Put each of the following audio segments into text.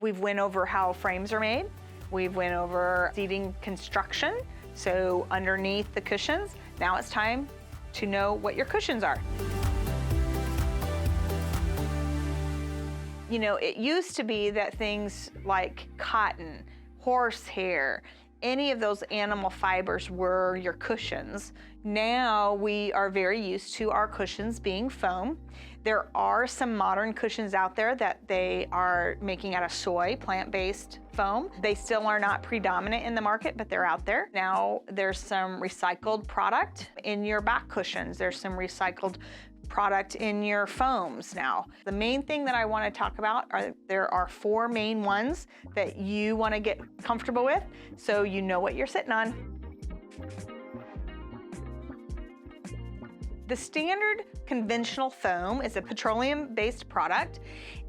We've went over how frames are made. We've went over seating construction. So underneath the cushions, now it's time to know what your cushions are. You know, it used to be that things like cotton, horsehair, any of those animal fibers were your cushions. Now we are very used to our cushions being foam. There are some modern cushions out there that they are making out of soy, plant-based foam. They still are not predominant in the market, but they're out there. Now there's some recycled product in your back cushions. There's some recycled product in your foams now. The main thing that I want to talk about are there are 4 main ones that you want to get comfortable with so you know what you're sitting on. The standard conventional foam is a petroleum-based product,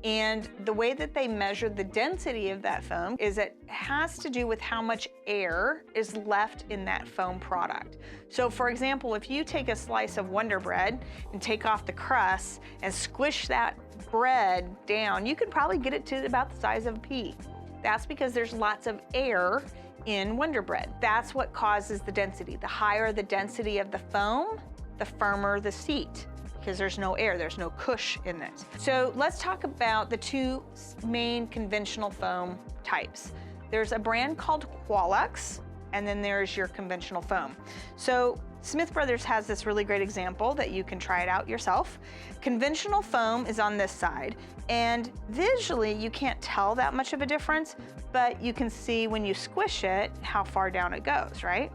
and the way that they measure the density of that foam is it has to do with how much air is left in that foam product. So for example, if you take a slice of Wonder Bread and take off the crust and squish that bread down, you could probably get it to about the size of a pea. That's because there's lots of air in Wonder Bread. That's what causes the density. The higher the density of the foam, the firmer the seat, because there's no air, there's no cush in it. So let's talk about the 2 main conventional foam types. There's a brand called Qualux, and then there's your conventional foam. So Smith Brothers has this really great example that you can try it out yourself. Conventional foam is on this side, and visually you can't tell that much of a difference, but you can see when you squish it how far down it goes, right?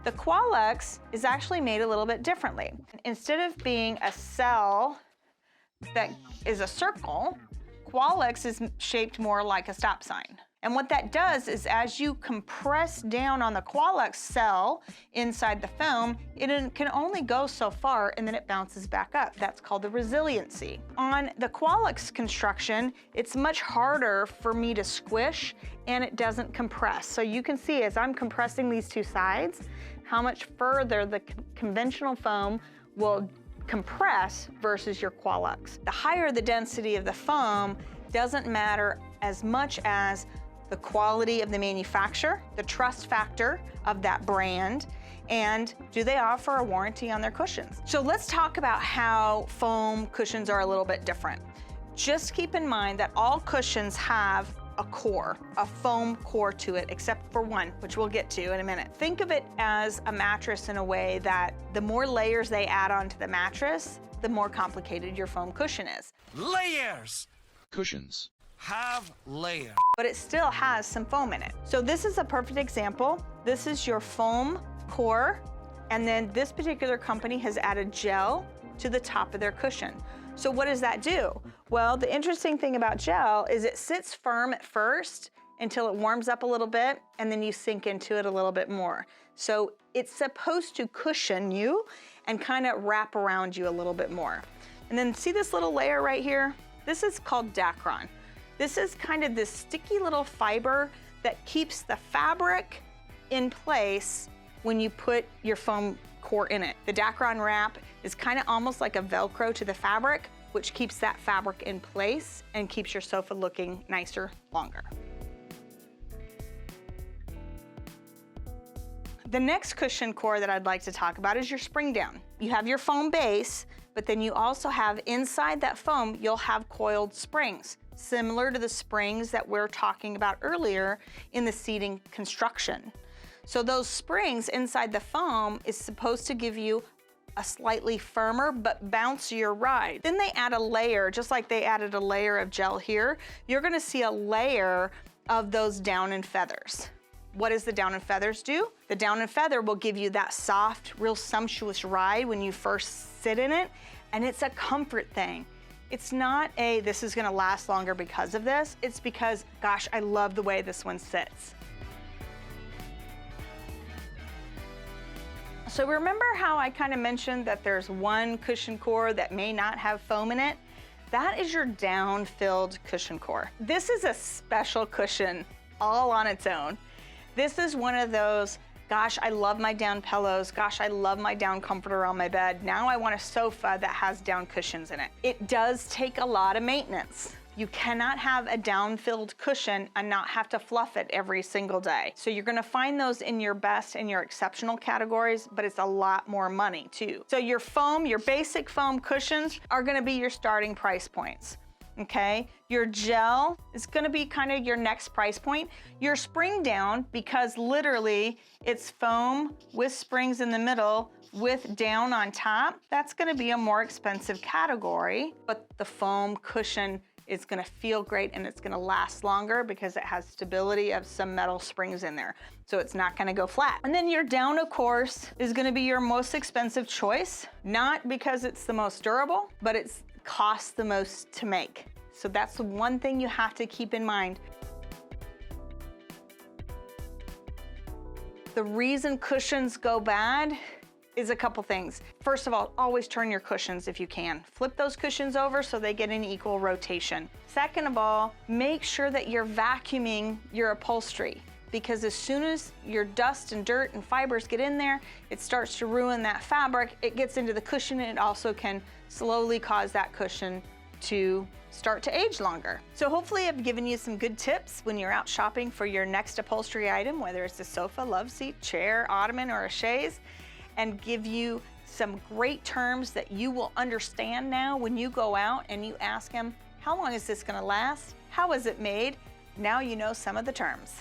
The Qualux is actually made a little bit differently. Instead of being a cell that is a circle, Qualux is shaped more like a stop sign. And what that does is as you compress down on the Qualux cell inside the foam, it can only go so far and then it bounces back up. That's called the resiliency. On the Qualux construction, it's much harder for me to squish and it doesn't compress. So you can see as I'm compressing these 2 sides, how much further the conventional foam will compress versus your Qualux. The higher the density of the foam doesn't matter as much as the quality of the manufacturer, the trust factor of that brand, and do they offer a warranty on their cushions? So let's talk about how foam cushions are a little bit different. Just keep in mind that all cushions have a core, a foam core to it, except for one, which we'll get to in a minute. Think of it as a mattress in a way that the more layers they add onto the mattress, the more complicated your foam cushion is. Layers! Cushions have layers. But it still has some foam in it. So this is a perfect example. This is your foam core, and then this particular company has added gel to the top of their cushion. So what does that do? Well, the interesting thing about gel is it sits firm at first until it warms up a little bit, and then you sink into it a little bit more. So it's supposed to cushion you and kind of wrap around you a little bit more. And then see this little layer right here? This is called Dacron. This is kind of this sticky little fiber that keeps the fabric in place when you put your foam core in it. The Dacron wrap is kind of almost like a Velcro to the fabric, which keeps that fabric in place and keeps your sofa looking nicer longer. The next cushion core that I'd like to talk about is your Springdown. You have your foam base, but then you also have inside that foam, you'll have coiled springs, similar to the springs that we're talking about earlier in the seating construction. So those springs inside the foam is supposed to give you a slightly firmer but bouncier ride. Then they add a layer, just like they added a layer of gel here, you're gonna see a layer of those down and feathers. What does the down and feathers do? The down and feather will give you that soft, real sumptuous ride when you first sit in it, and it's a comfort thing. It's not a, this is gonna last longer because of this, it's because, gosh, I love the way this one sits. So remember how I kind of mentioned that there's one cushion core that may not have foam in it? That is your down-filled cushion core. This is a special cushion all on its own. This is one of those, gosh, I love my down pillows. Gosh, I love my down comforter on my bed. Now I want a sofa that has down cushions in it. It does take a lot of maintenance. You cannot have a down-filled cushion and not have to fluff it every single day. So you're gonna find those in your best and your exceptional categories, but it's a lot more money too. So your foam, your basic foam cushions are gonna be your starting price points. Okay, your gel is gonna be kind of your next price point. Your Springdown, because literally it's foam with springs in the middle with down on top, that's gonna be a more expensive category, but the foam cushion is gonna feel great and it's gonna last longer because it has stability of some metal springs in there. So it's not gonna go flat. And then your down, of course, is gonna be your most expensive choice, not because it's the most durable, but it's costs the most to make. So that's the one thing you have to keep in mind. The reason cushions go bad is a couple things. First of all, always turn your cushions if you can. Flip those cushions over so they get an equal rotation. Second of all, make sure that you're vacuuming your upholstery, because as soon as your dust and dirt and fibers get in there, it starts to ruin that fabric. It gets into the cushion and it also can slowly cause that cushion to start to age longer. So hopefully I've given you some good tips when you're out shopping for your next upholstery item, whether it's a sofa, love seat, chair, ottoman, or a chaise, and give you some great terms that you will understand now when you go out and you ask them, how long is this gonna last? How is it made? Now you know some of the terms.